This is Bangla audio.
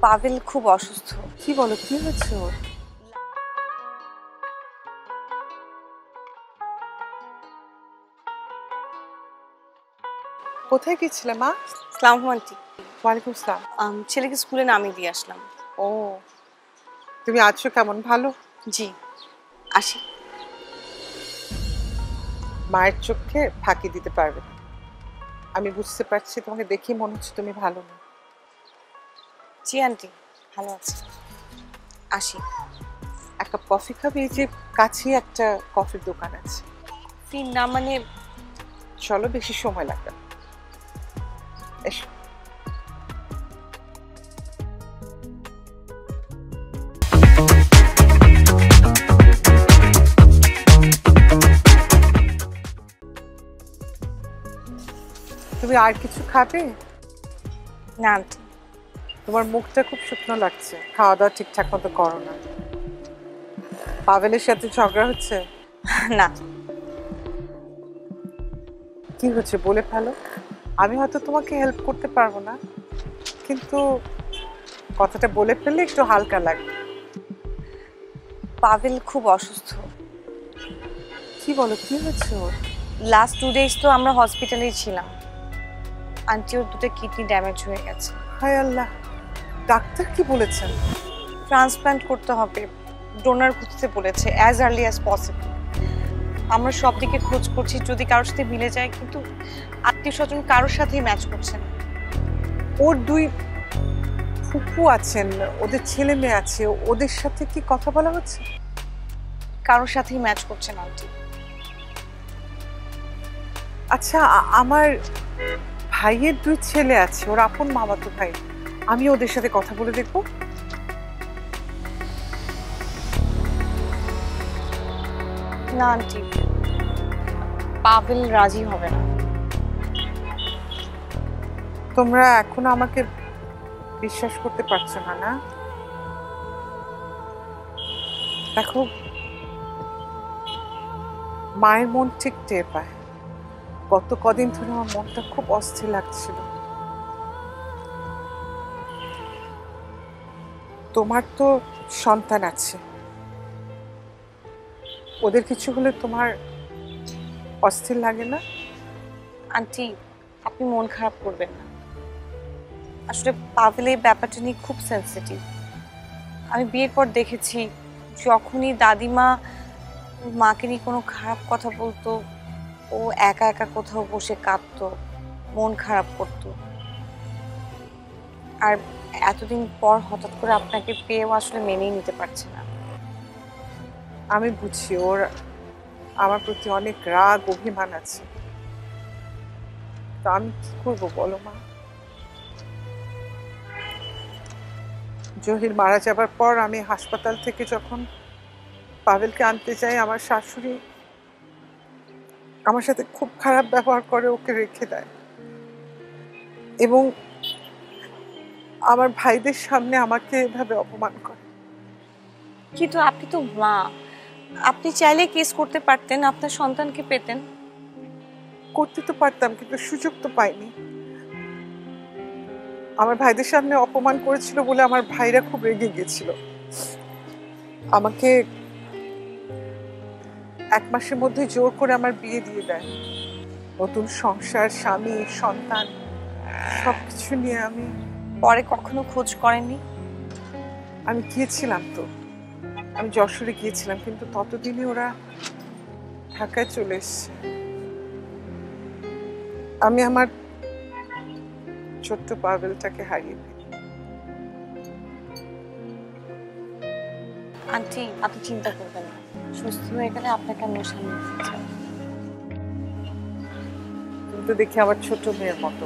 পাভেল খুব অসুস্থ। কি বলো, কি হয়েছে ওর? কোথায় গেছিলে মা? সালাম আন্টি। ওয়ালাইকুম আসসালাম। ছেলেকে স্কুলে নামিয়ে দিয়ে আসলাম। ও, তুমি আছো কেমন? ভালো? জি, আসি। মায়ের চোখে ফাঁকি দিতে পারবে না। আমি বুঝতে পারছি, তোমাকে দেখি মনে হচ্ছে তুমি ভালো না। জি আন্টি, ভালো আছি। আসি। এক কাপ কফি খাবে? এই যে কাছেই একটা কফির দোকান আছে। ফির না মানে? চলো, বেশি সময় লাগবে না। এসো। তুমি আর কিছু খাবে? না আন্টি। তোমার মুখটা খুব শুকনো লাগছে, খাওয়া দাওয়া ঠিকঠাক মতো করো না। পাভেলের সাথে ঝগড়া হচ্ছে? না। কি হচ্ছে বলে ফেলো। আমি হয়তো তোমাকে হেল্প করতে পারবো না, কিন্তু কথাটা বলে ফেললে একটু হালকা লাগবে। পাভেল খুব অসুস্থ। কি বলো, কি হয়েছে ওর? লাস্ট 2 days তো আমরা হসপিটালেই ছিলাম। আন্টি ওর 2টা কিডনি ড্যামেজ হয়ে গেছে। হায় আল্লাহ, ডাক্তার কি বলেছেন? ট্রান্সপ্ল্যান্ট করতে হবে, ডোনার খুঁজতে বলেছে অ্যাজ আর্লি অ্যাজ পসিবল। আমরা সব দিকে খোঁজ করছি, যদি কারোর সাথে মিলে যায়, কিন্তু আত্মীয় স্বজন কারোর সাথেই ম্যাচ করছে না। ওর 2 ফুফু আছেন, ওদের ছেলে মেয়ে আছে, ওদের সাথে কি কথা বলা হচ্ছে? কারোর সাথেই ম্যাচ করছে না আন্টি। আচ্ছা, আমার ভাইয়ের 2 ছেলে আছে, ওর আপন মামাতো ভাই। আমি ওদের সাথে কথা বলে দেখবো। না আন্টি, পাভেল রাজি হবে না। তোমরা এখনো আমাকে বিশ্বাস করতে পারছো না, না? দেখো, মায়ের মন ঠিক টের পায়। গত কদিন ধরে আমার মনটা খুব অস্থির লাগছিল। তোমার তো সন্তান আছে, ওদের কিছু হলে তোমার অস্থির লাগে না? আন্টি, আপনি মন খারাপ করবেন না। আসলে পাভেল এই ব্যাপারটা নিয়ে খুব সেনসিটিভ। আমি বিয়ের পর দেখেছি, যখনই দাদিমা ওর মাকে নিয়ে কোনো খারাপ কথা বলতো, ও একা একা কোথাও বসে কাঁদতো, মন খারাপ করতো। আর এতদিন পর হঠাৎ করে আপনাকে পেয়েও আসলে মেনেই নিতে পারছে না। আমি বুঝি ওর আমার প্রতি অনেক রাগ অভিমান আছে, তো আমি কি করবো বলো মা? জহির মারা যাবার পর আমি হাসপাতাল থেকে যখন পাভেলকে আনতে যাই, আমার শাশুড়ি আমার সাথে খুব খারাপ ব্যবহার করে, ওকে রেখে দেয় এবং আমার ভাইদের সামনে আমাকে এভাবে অপমান করে। কিন্তু আপনি তো মা, আপনি চাইলে কেস করতে পারতেন, আপনার সন্তানকে পেতেন। করতে তো পারতাম, কিন্তু সুযোগ তো পাইনি। আমার ভাইদের সামনে অপমান করেছিল বলে আমার ভাইরা খুব রেগে গেছিল। আমাকে 1 মাসের মধ্যে জোর করে আমার বিয়ে দিয়ে দেয়। নতুন সংসার, স্বামী, সন্তান সবকিছু নিয়ে পরে কখনো খোঁজ করেননি? আমি গিয়েছিলাম তো, আমি যশোরে গিয়েছিলাম, কিন্তু ততদিনে ওরা ঢাকায় চলে এসছে। আমি আমার ছোট্ট পাভেলটাকে হারিয়ে ফেলি। আন্টি, আপনি চিন্তা করবেন না, সুস্থ হয়ে গেলে আপনাকে আমি সামনে দিতে চাই। তুমি তো দেখি আমার ছোট মেয়ের মতো।